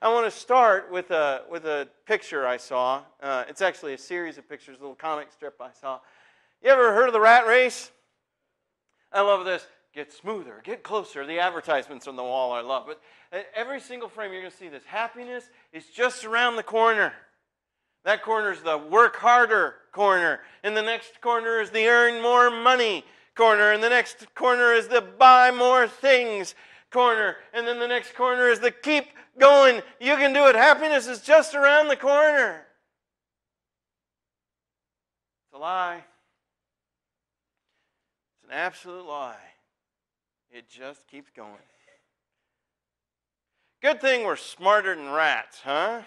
I want to start with a picture I saw. It's actually a series of pictures, a little comic strip I saw. You ever heard of the rat race? I love this. Get smoother, get closer. The advertisements on the wall I love. But every single frame you're going to see this. Happiness is just around the corner. That corner is the work harder corner. And the next corner is the earn more money corner. And the next corner is the buy more things corner. And then the next corner is the keep going. You can do it. Happiness is just around the corner. It's a lie. It's an absolute lie. It just keeps going. Good thing we're smarter than rats, huh?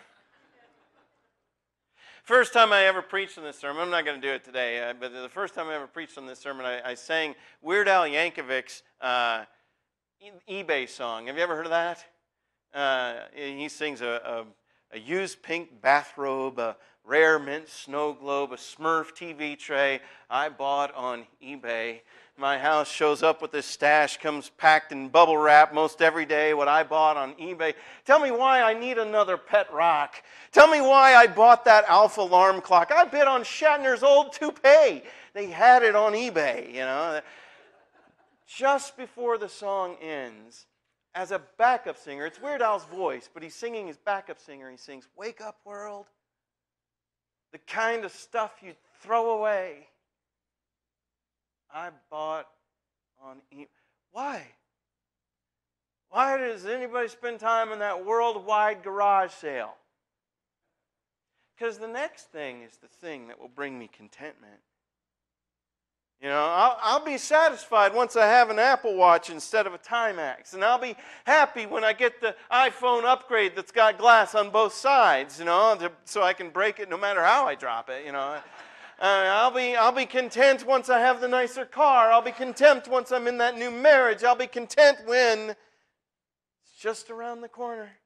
First time I ever preached on this sermon, I'm not going to do it today, but the first time I ever preached on this sermon, I sang Weird Al Yankovic's eBay song. Have you ever heard of that? He sings a used pink bathrobe, a rare mint snow globe, a Smurf TV tray I bought on eBay. My house shows up with this stash, comes packed in bubble wrap most every day, what I bought on eBay. Tell me why I need another pet rock. Tell me why I bought that Alpha alarm clock. I bid on Shatner's old toupee. They had it on eBay, you know. Just before the song ends, as a backup singer, it's Weird Al's voice, but he's singing his backup singer. He sings, "Wake up, world. The kind of stuff you throw away, I bought on eBay." Why? Why does anybody spend time in that worldwide garage sale? Because the next thing is the thing that will bring me contentment. You know, I'll be satisfied once I have an Apple Watch instead of a Timex. And I'll be happy when I get the iPhone upgrade that's got glass on both sides, you know, so I can break it no matter how I drop it, you know. I'll be content once I have the nicer car. I'll be content once I'm in that new marriage. I'll be content when it's just around the corner.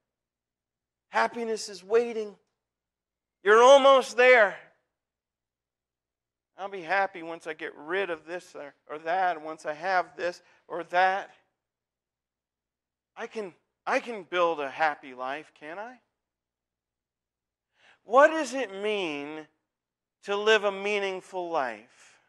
Happiness is waiting. You're almost there. I'll be happy once I get rid of this or that, and once I have this or that. I can build a happy life, can't I? What does it mean to live a meaningful life?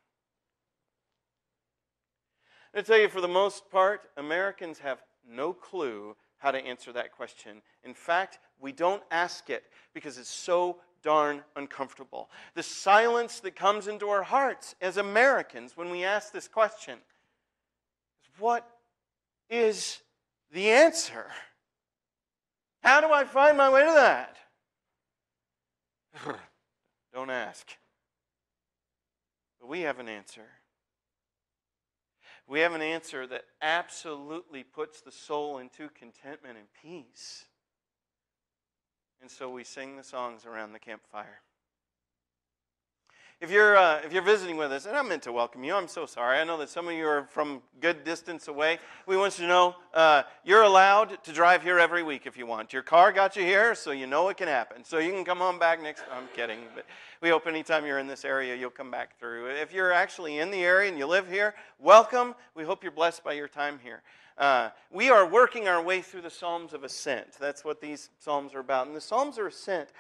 I tell you, for the most part, Americans have no clue how to answer that question. In fact, we don't ask it because it's so darn uncomfortable. The silence that comes into our hearts as Americans when we ask this question is, what is the answer? How do I find my way to that? Don't ask. But we have an answer. We have an answer that absolutely puts the soul into contentment and peace. And so we sing the songs around the campfire. If you're visiting with us, and I meant to welcome you, I'm so sorry. I know that some of you are from good distance away. We want you to know you're allowed to drive here every week if you want. Your car got you here, so you know it can happen. So you can come on back next. I'm kidding, but we hope anytime you're in this area, you'll come back through. If you're actually in the area and you live here, welcome. We hope you're blessed by your time here. We are working our way through the Psalms of Ascent. That's what these Psalms are about. And the Psalms of Ascent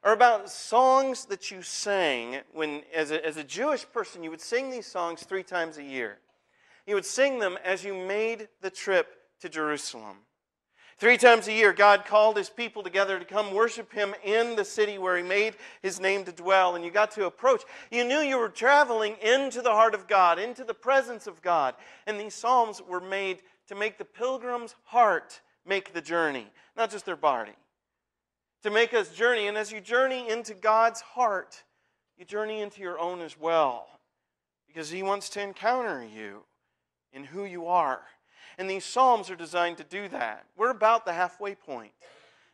are about songs that you sang when, as a Jewish person, you would sing these songs 3 times a year. You would sing them as you made the trip to Jerusalem. 3 times a year, God called His people together to come worship Him in the city where He made His name to dwell. And you got to approach. You knew you were traveling into the heart of God, into the presence of God. And these psalms were made to make the pilgrim's heart make the journey, not just their body. To make us journey. And as you journey into God's heart, you journey into your own as well. Because He wants to encounter you in who you are. And these psalms are designed to do that. We're about the halfway point.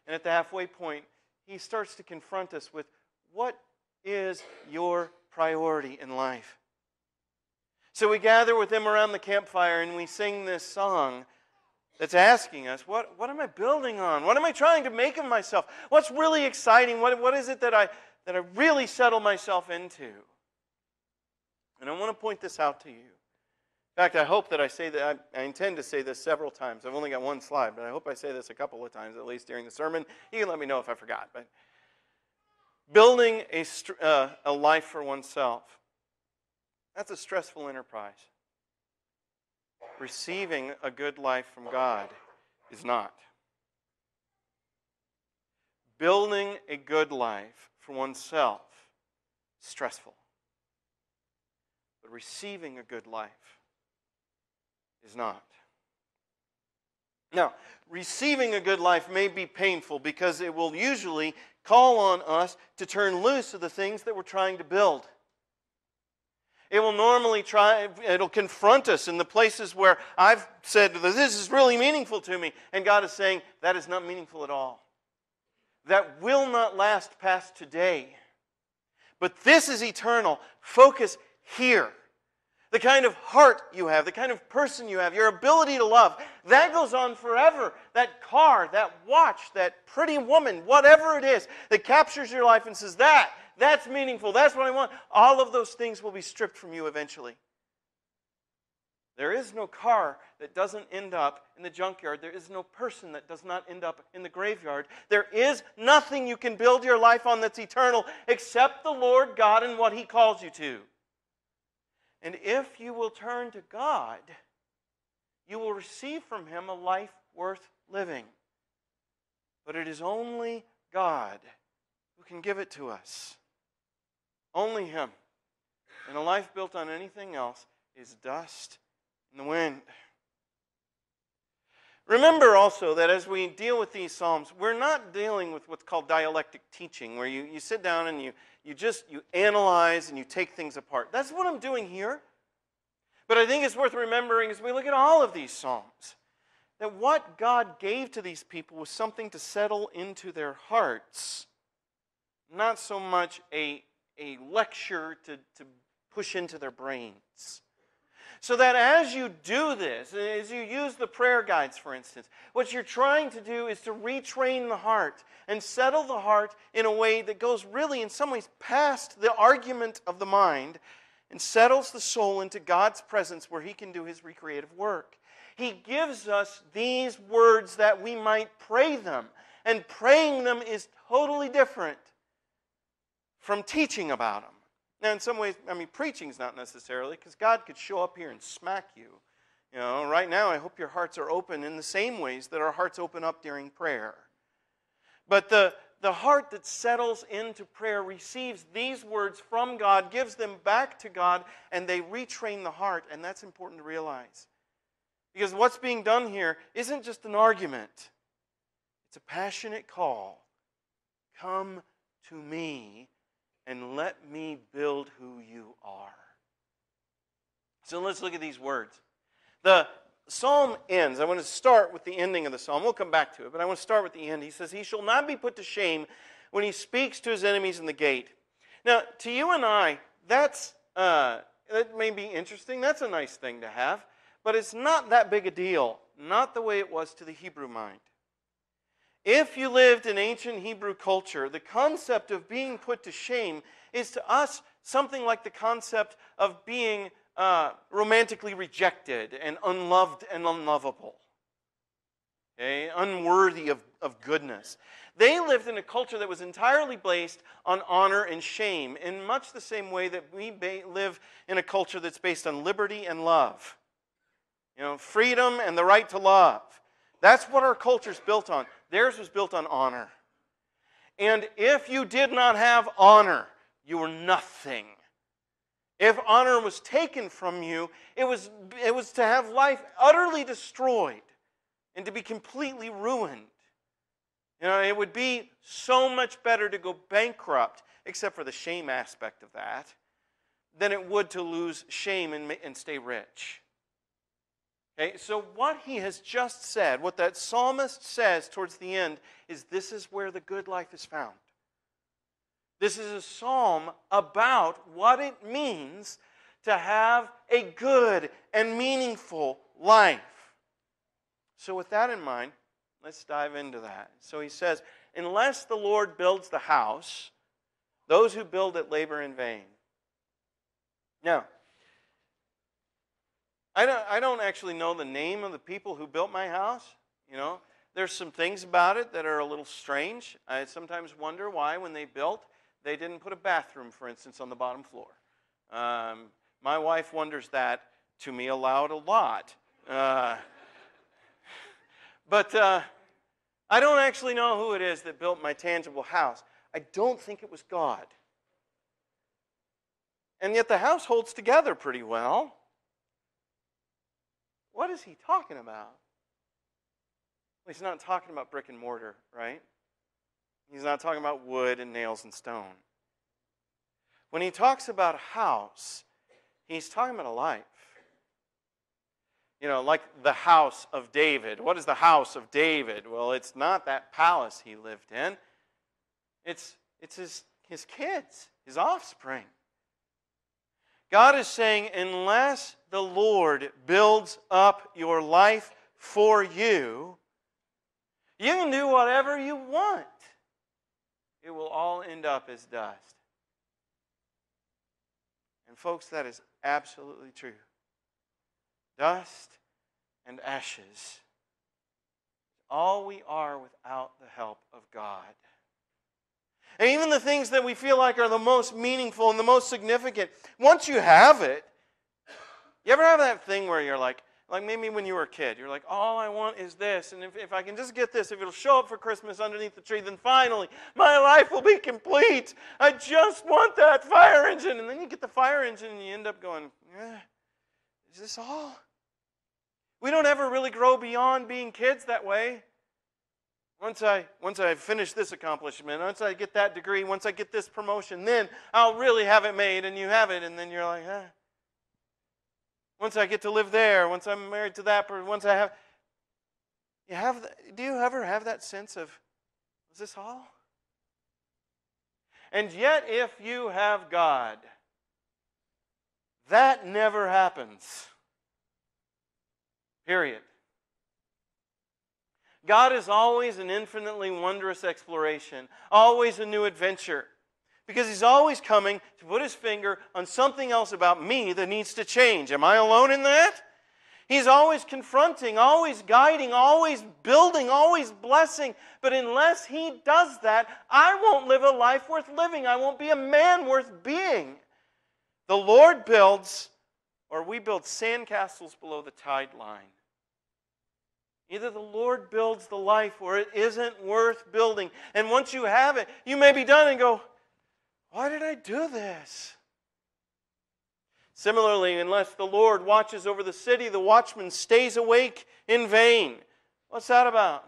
And at the halfway point, He starts to confront us with, what is your priority in life? So we gather with Him around the campfire and we sing this song that's asking us, what am I building on? What am I trying to make of myself? What's really exciting? What is it that I really settle myself into? And I want to point this out to you. In fact, I hope that I say that, I intend to say this several times. I've only got one slide, but I hope I say this a couple of times, at least during the sermon. You can let me know if I forgot. But building a life for oneself, that's a stressful enterprise. Receiving a good life from God is not. Building a good life for oneself is stressful. But receiving a good life is not. Now, receiving a good life may be painful because it will usually call on us to turn loose of the things that we're trying to build. It will normally it'll confront us in the places where I've said, this is really meaningful to me, and God is saying, that is not meaningful at all. That will not last past today. But this is eternal. Focus here. The kind of heart you have, the kind of person you have, your ability to love, that goes on forever. That car, that watch, that pretty woman, whatever it is that captures your life and says, that's meaningful, that's what I want. All of those things will be stripped from you eventually. There is no car that doesn't end up in the junkyard. There is no person that does not end up in the graveyard. There is nothing you can build your life on that's eternal except the Lord God and what He calls you to. And if you will turn to God, you will receive from Him a life worth living. But it is only God who can give it to us. Only Him. And a life built on anything else is dust in the wind. Remember also that as we deal with these Psalms, we're not dealing with what's called dialectic teaching, where you sit down and you analyze and you take things apart. That's what I'm doing here. But I think it's worth remembering as we look at all of these Psalms, that what God gave to these people was something to settle into their hearts, not so much a lecture to push into their brains. So that as you do this, as you use the prayer guides, for instance, what you're trying to do is to retrain the heart and settle the heart in a way that goes really in some ways past the argument of the mind and settles the soul into God's presence where He can do His recreative work. He gives us these words that we might pray them. And praying them is totally different from teaching about them. Now, in some ways, preaching is not necessarily, because God could show up here and smack you. You know, right now, I hope your hearts are open in the same ways that our hearts open up during prayer. But the heart that settles into prayer receives these words from God, gives them back to God, and they retrain the heart, and that's important to realize. Because what's being done here isn't just an argument. It's a passionate call. Come to me and let me build who you are. So let's look at these words. The psalm ends. I want to start with the ending of the psalm. We'll come back to it, but I want to start with the end. He says, He shall not be put to shame when he speaks to his enemies in the gate. Now, to you and I, that may be interesting. That's a nice thing to have, but it's not that big a deal. Not the way it was to the Hebrew mind. If you lived in ancient Hebrew culture, the concept of being put to shame is to us something like the concept of being romantically rejected and unloved and unlovable. Okay? Unworthy of goodness. They lived in a culture that was entirely based on honor and shame, in much the same way that we live in a culture that's based on liberty and love. You know, freedom and the right to love. That's what our culture's built on. Theirs was built on honor. And if you did not have honor, you were nothing. If honor was taken from you, it was to have life utterly destroyed and to be completely ruined. You know, it would be so much better to go bankrupt, except for the shame aspect of that, than it would to lose shame and stay rich. Okay, so what he has just said, what that psalmist says towards the end, is this is where the good life is found. This is a psalm about what it means to have a good and meaningful life. So with that in mind, let's dive into that. So he says, unless the Lord builds the house, those who build it labor in vain. Now, I don't actually know the name of the people who built my house. There's some things about it that are a little strange. I sometimes wonder why, when they built, they didn't put a bathroom, for instance, on the bottom floor. My wife wonders that to me aloud a lot. But I don't actually know who it is that built my tangible house. I don't think it was God. And yet the house holds together pretty well. What is he talking about? Well, he's not talking about brick and mortar, right? He's not talking about wood and nails and stone. When he talks about a house, he's talking about a life. Like the house of David. What is the house of David? Well, it's not that palace he lived in. It's his kids, his offspring. God is saying, unless the Lord builds up your life for you, you can do whatever you want. It will all end up as dust. And folks, that is absolutely true. Dust and ashes. All we are without the help of God. And even the things that we feel like are the most meaningful and the most significant, once you have it, you ever have that thing where you're like maybe when you were a kid, you're like, all I want is this, and if I can just get this, if it'll show up for Christmas underneath the tree, then finally my life will be complete. I just want that fire engine. And then you get the fire engine and you end up going, is this all? We don't ever really grow beyond being kids that way. Once I finish this accomplishment, once I get that degree, once I get this promotion, then I'll really have it made, and you have it, and then you're like, Once I get to live there, once I'm married to that person, once I have... Do you ever have that sense of, is this all? And yet, if you have God, that never happens. Period. God is always an infinitely wondrous exploration, always a new adventure, because he's always coming to put his finger on something else about me that needs to change. Am I alone in that? He's always confronting, always guiding, always building, always blessing. But unless he does that, I won't live a life worth living. I won't be a man worth being. The Lord builds, or we build sandcastles below the tide line. Either the Lord builds the life or it isn't worth building. And once you have it, you may be done and go, why did I do this? Similarly, unless the Lord watches over the city, the watchman stays awake in vain. What's that about?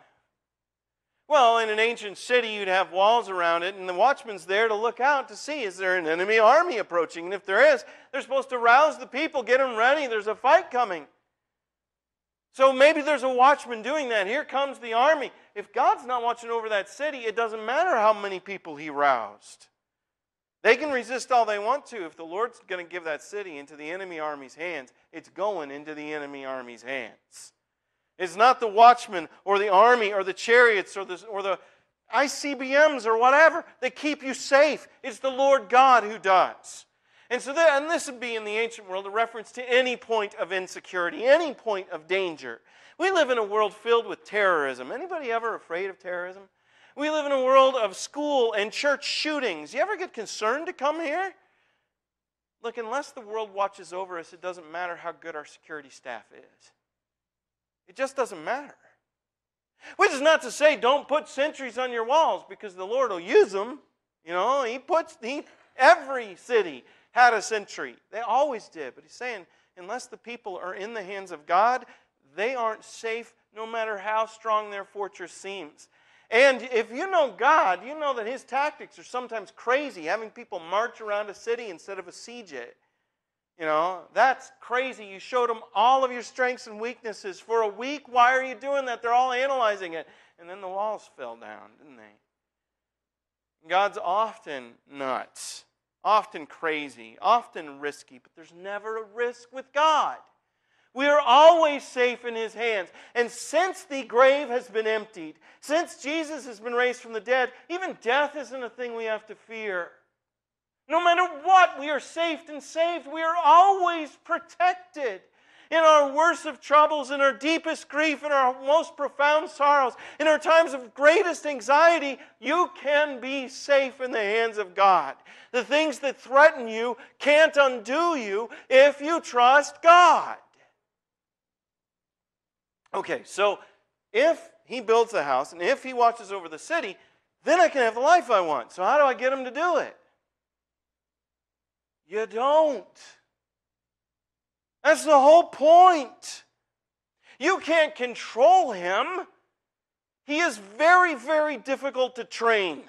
Well, in an ancient city, you'd have walls around it, and the watchman's there to look out to see, is there an enemy army approaching? And if there is, they're supposed to rouse the people, get them ready, there's a fight coming. So maybe there's a watchman doing that. Here comes the army. If God's not watching over that city, it doesn't matter how many people he roused. They can resist all they want to. If the Lord's going to give that city into the enemy army's hands, it's going into the enemy army's hands. It's not the watchman or the army or the chariots or the ICBMs or whatever that keep you safe. It's the Lord God who does. And so this would be in the ancient world a reference to any point of insecurity, any point of danger. We live in a world filled with terrorism. Anybody ever afraid of terrorism? We live in a world of school and church shootings. You ever get concerned to come here? Look, unless the world watches over us, it doesn't matter how good our security staff is. It just doesn't matter. Which is not to say don't put sentries on your walls, because the Lord will use them. Every city had a sentry. They always did. But he's saying, unless the people are in the hands of God, they aren't safe no matter how strong their fortress seems. And if you know God, you know that his tactics are sometimes crazy, having people march around a city instead of besiege it. That's crazy. You showed them all of your strengths and weaknesses for a week. Why are you doing that? They're all analyzing it. And then the walls fell down, didn't they? God's often nuts, often crazy, often risky, but there's never a risk with God. We are always safe in his hands. And since the grave has been emptied, since Jesus has been raised from the dead, even death isn't a thing we have to fear. No matter what, we are safe and saved. We are always protected. In our worst of troubles, in our deepest grief, in our most profound sorrows, in our times of greatest anxiety, you can be safe in the hands of God. The things that threaten you can't undo you if you trust God. Okay, so if He builds the house and if He watches over the city, then I can have the life I want. So how do I get Him to do it? You don't. That's the whole point. You can't control Him. He is very, very difficult to train.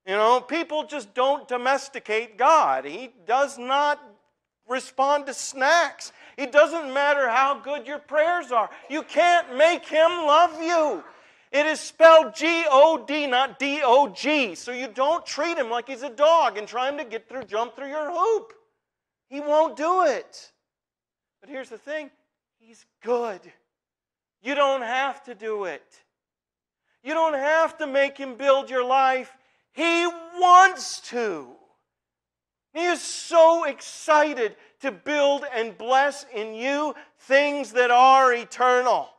You know, people just don't domesticate God. He does not respond to snacks. It doesn't matter how good your prayers are. You can't make Him love you. It is spelled G-O-D, not D-O-G. So you don't treat Him like He's a dog and try Him to jump through your hoop. He won't do it. But here's the thing. He's good. You don't have to do it. You don't have to make Him build your life. He wants to. He is so excited to build and bless in you things that are eternal.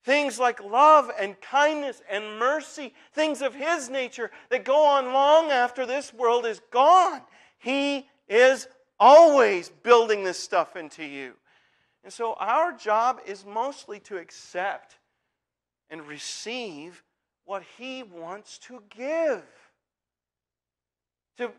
Things like love and kindness and mercy, things of His nature that go on long after this world is gone. He is always building this stuff into you. And so our job is mostly to accept and receive what He wants to give.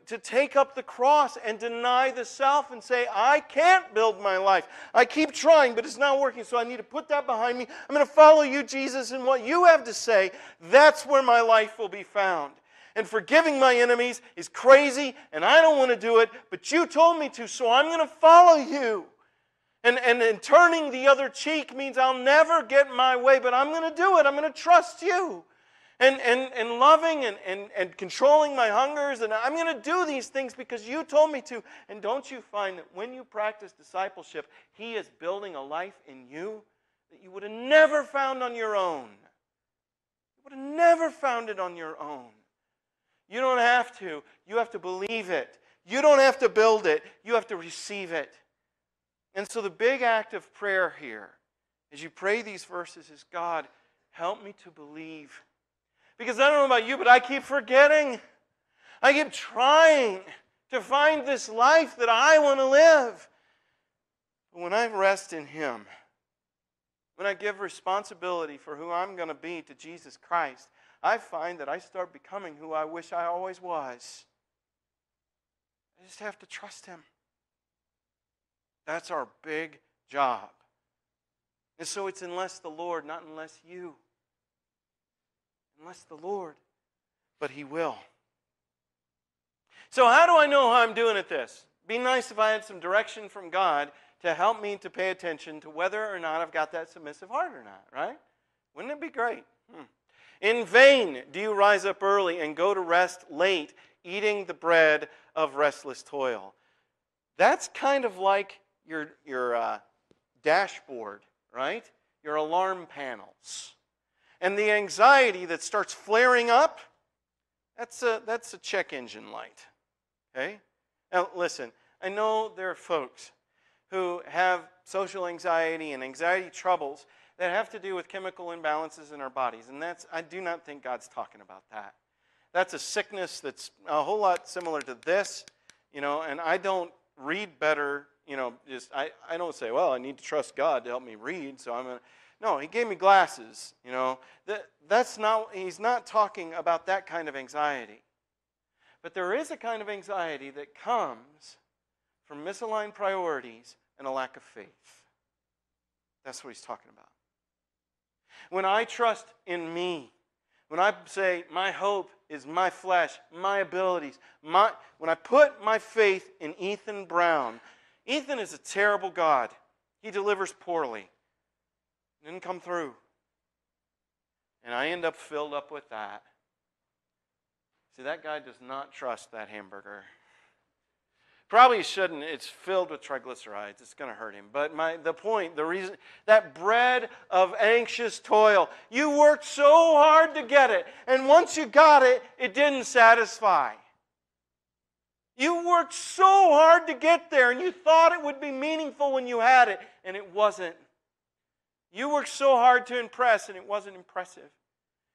To take up the cross and deny the self and say, I can't build my life. I keep trying, but it's not working, so I need to put that behind me. I'm going to follow you, Jesus, and what you have to say, that's where my life will be found. And forgiving my enemies is crazy, and I don't want to do it, but you told me to, so I'm going to follow you. And turning the other cheek means I'll never get my way, but I'm going to do it. I'm going to trust you. And loving and controlling my hungers, and I'm going to do these things because you told me to. And don't you find that when you practice discipleship, He is building a life in you that you would have never found on your own. You would have never found it on your own. You don't have to. You have to believe it. You don't have to build it. You have to receive it. And so the big act of prayer here, as you pray these verses, is, God, help me to believe. Because I don't know about you, but I keep forgetting. I keep trying to find this life that I want to live. But when I rest in Him, when I give responsibility for who I'm going to be to Jesus Christ, I find that I start becoming who I wish I always was. I just have to trust Him. That's our big job. And so it's unless the Lord, not unless you. Unless the Lord, but He will. So how do I know how I'm doing at this? It'd be nice if I had some direction from God to help me to pay attention to whether or not I've got that submissive heart or not, right? Wouldn't it be great? In vain do you rise up early and go to rest late, eating the bread of restless toil. That's kind of like your dashboard, right? Your alarm panels. And the anxiety that starts flaring up, that's a check engine light. Okay? Now listen, I know there are folks who have social anxiety and anxiety troubles that have to do with chemical imbalances in our bodies. And I do not think God's talking about that. That's a sickness that's a whole lot similar to this, and I don't read better, I don't say, well, I need to trust God to help me read, so I'm going to. No, He gave me glasses, He's not talking about that kind of anxiety. But there is a kind of anxiety that comes from misaligned priorities and a lack of faith. That's what He's talking about. When I trust in me, when I say my hope is my flesh, my abilities, when I put my faith in Ethan Brown, Ethan is a terrible God. He delivers poorly. Didn't come through. And I end up filled up with that. See, that guy does not trust that hamburger. Probably shouldn't. It's filled with triglycerides. It's going to hurt him. But the reason, that bread of anxious toil, you worked so hard to get it. And once you got it, it didn't satisfy. You worked so hard to get there, and you thought it would be meaningful when you had it, and it wasn't. You worked so hard to impress, and it wasn't impressive.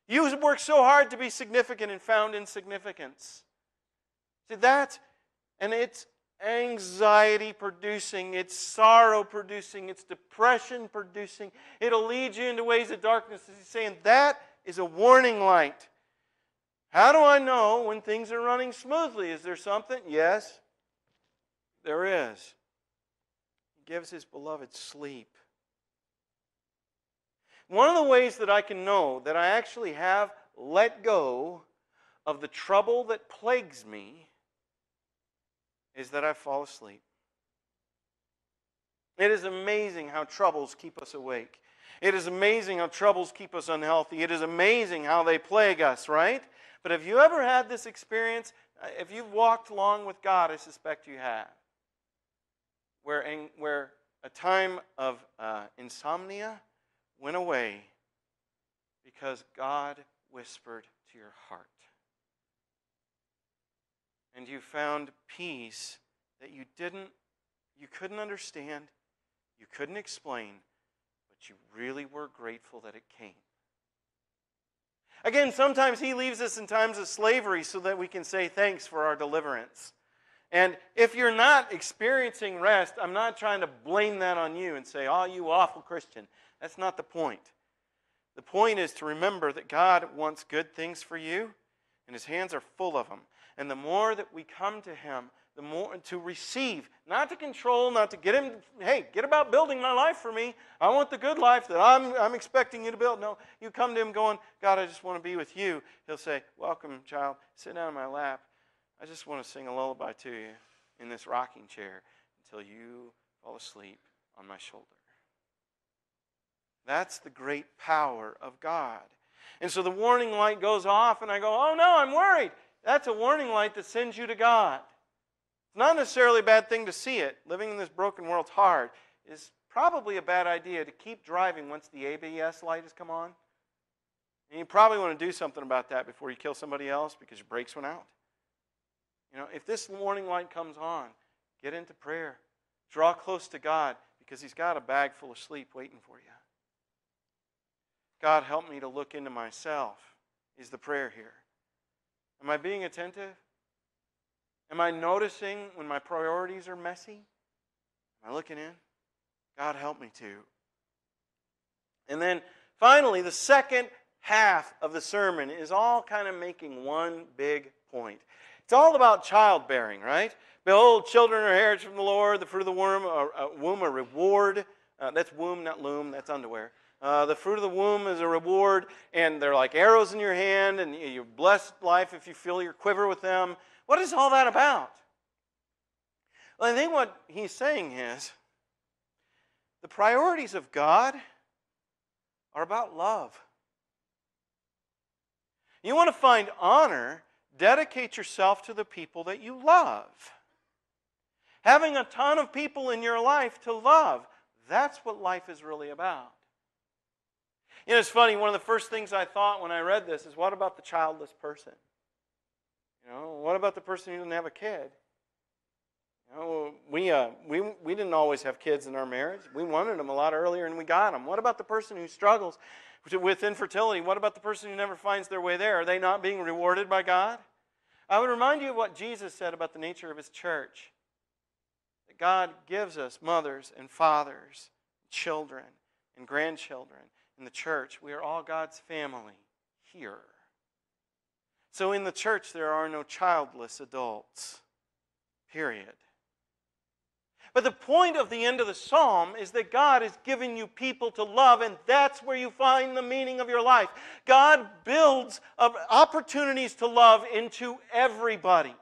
You worked so hard to be significant and found insignificance. See, and it's anxiety producing, it's sorrow producing, it's depression producing. It'll lead you into ways of darkness. He's saying that is a warning light. How do I know when things are running smoothly? Is there something? Yes, there is. He gives His beloved sleep. One of the ways that I can know that I actually have let go of the trouble that plagues me is that I fall asleep. It is amazing how troubles keep us awake. It is amazing how troubles keep us unhealthy. It is amazing how they plague us, right? But have you ever had this experience? If you've walked long with God, I suspect you have. Where a time of insomnia went away because God whispered to your heart. And you found peace that you couldn't understand, you couldn't explain, but you really were grateful that it came. Again, sometimes He leaves us in times of slavery so that we can say thanks for our deliverance. And if you're not experiencing rest, I'm not trying to blame that on you and say, oh, you awful Christian. That's not the point. The point is to remember that God wants good things for you, and His hands are full of them. And the more that we come to Him, the more to receive, not to control, not to get Him, hey, get about building my life for me. I want the good life that I'm expecting you to build. No, you come to Him going, God, I just want to be with you. He'll say, welcome, child. Sit down in my lap. I just want to sing a lullaby to you in this rocking chair until you fall asleep on my shoulder. That's the great power of God. And so the warning light goes off, and I go, oh no, I'm worried. That's a warning light that sends you to God. It's not necessarily a bad thing to see it. Living in this broken world's hard. It's probably a bad idea to keep driving once the ABS light has come on. And you probably want to do something about that before you kill somebody else because your brakes went out. You know, if this warning light comes on, get into prayer. Draw close to God because He's got a bag full of sleep waiting for you. God, help me to look into myself, is the prayer here. Am I being attentive? Am I noticing when my priorities are messy? Am I looking in? God, help me to. And then finally, the second half of the sermon is all kind of making one big point. It's all about childbearing, right? Behold, children are heritage from the Lord, the fruit of the womb a reward. That's womb, not loom, that's underwear. The fruit of the womb is a reward, and they're like arrows in your hand, and you're blessed life if you fill your quiver with them. What is all that about? Well, I think what he's saying is the priorities of God are about love. You want to find honor, dedicate yourself to the people that you love. Having a ton of people in your life to love, that's what life is really about. You know, it's funny, one of the first things I thought when I read this is, what about the childless person? You know, what about the person who doesn't have a kid? You know, we didn't always have kids in our marriage. We wanted them a lot earlier and we got them. What about the person who struggles with infertility? What about the person who never finds their way there? Are they not being rewarded by God? I would remind you of what Jesus said about the nature of His church. That God gives us mothers and fathers, children and grandchildren in the church. We are all God's family here. So in the church there are no childless adults. Period. But the point of the end of the psalm is that God is giving you people to love, and that's where you find the meaning of your life. God builds opportunities to love into everybody.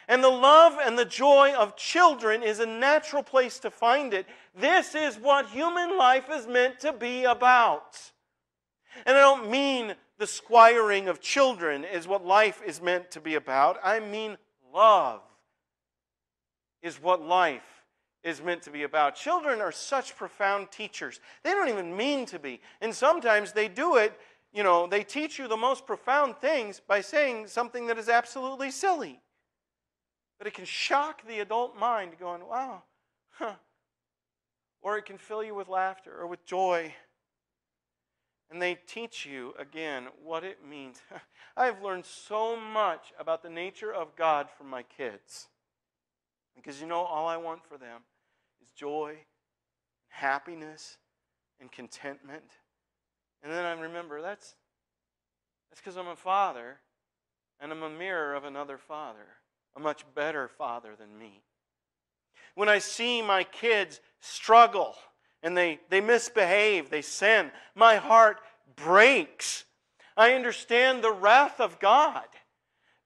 And the love and the joy of children is a natural place to find it. This is what human life is meant to be about. And I don't mean the squiring of children is what life is meant to be about. I mean love is what life is meant to be about. Children are such profound teachers. They don't even mean to be. And sometimes they do it, you know, they teach you the most profound things by saying something that is absolutely silly. But it can shock the adult mind going, wow, huh. Or it can fill you with laughter or with joy. And they teach you, again, what it means. I've learned so much about the nature of God from my kids. Because all I want for them is joy, happiness, and contentment. And then I remember that's because I'm a father, and I'm a mirror of another father, a much better father than me. When I see my kids struggle and they misbehave, they sin, my heart breaks. I understand the wrath of God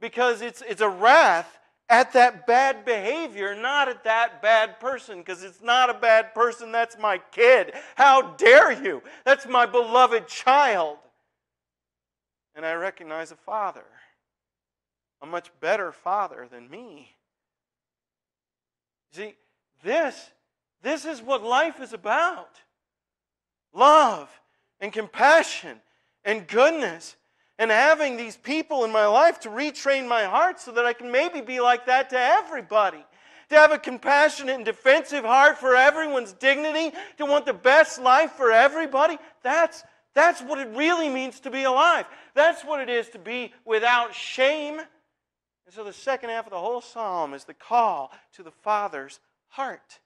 because it's a wrath at that bad behavior, not at that bad person, because it's not a bad person, that's my kid. How dare you? That's my beloved child. And I recognize a father, a much better father than me. See, this is what life is about. Love and compassion and goodness. And having these people in my life to retrain my heart so that I can maybe be like that to everybody. To have a compassionate and defensive heart for everyone's dignity. To want the best life for everybody. That's what it really means to be alive. That's what it is to be without shame. And so the second half of the whole psalm is the call to the Father's heart.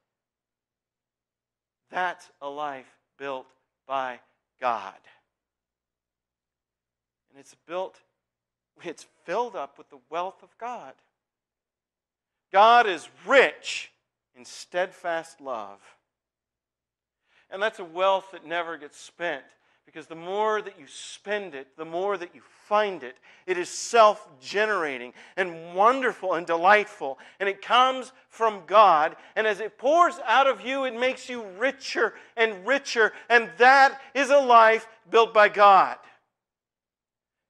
That's a life built by God. And it's filled up with the wealth of God. God is rich in steadfast love. And that's a wealth that never gets spent. Because the more that you spend it, the more that you find it. It is self-generating and wonderful and delightful. And it comes from God. And as it pours out of you, it makes you richer and richer. And that is a life built by God.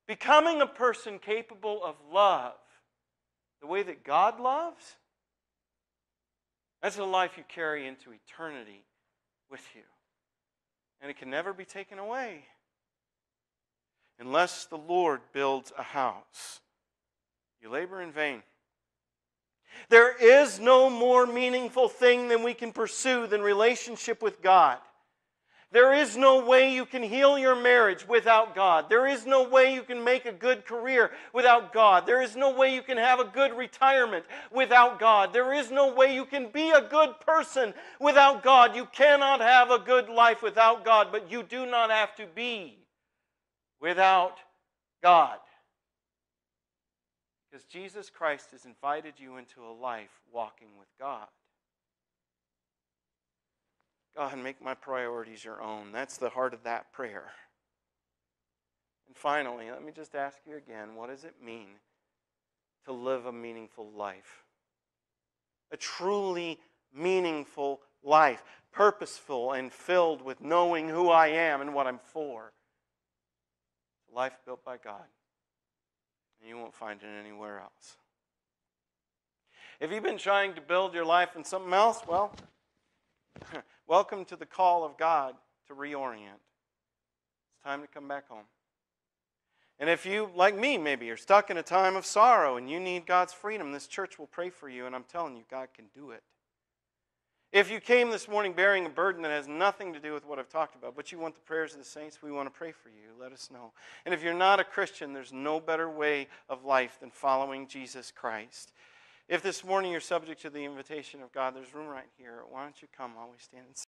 Becoming a person capable of love the way that God loves, that's a life you carry into eternity with you. And it can never be taken away unless the Lord builds a house. You labor in vain. There is no more meaningful thing than we can pursue than relationship with God. There is no way you can heal your marriage without God. There is no way you can make a good career without God. There is no way you can have a good retirement without God. There is no way you can be a good person without God. You cannot have a good life without God, but you do not have to be without God. Because Jesus Christ has invited you into a life walking with God. God, make my priorities your own. That's the heart of that prayer. And finally, let me just ask you again, what does it mean to live a meaningful life? A truly meaningful life, purposeful and filled with knowing who I am and what I'm for. A life built by God. And you won't find it anywhere else. If you've been trying to build your life in something else, well, welcome to the call of God to reorient. It's time to come back home. And if you, like me maybe, are stuck in a time of sorrow and you need God's freedom, this church will pray for you, and I'm telling you, God can do it. If you came this morning bearing a burden that has nothing to do with what I've talked about, but you want the prayers of the saints, we want to pray for you. Let us know. And if you're not a Christian, there's no better way of life than following Jesus Christ. If this morning you're subject to the invitation of God, there's room right here. Why don't you come while we stand and sing?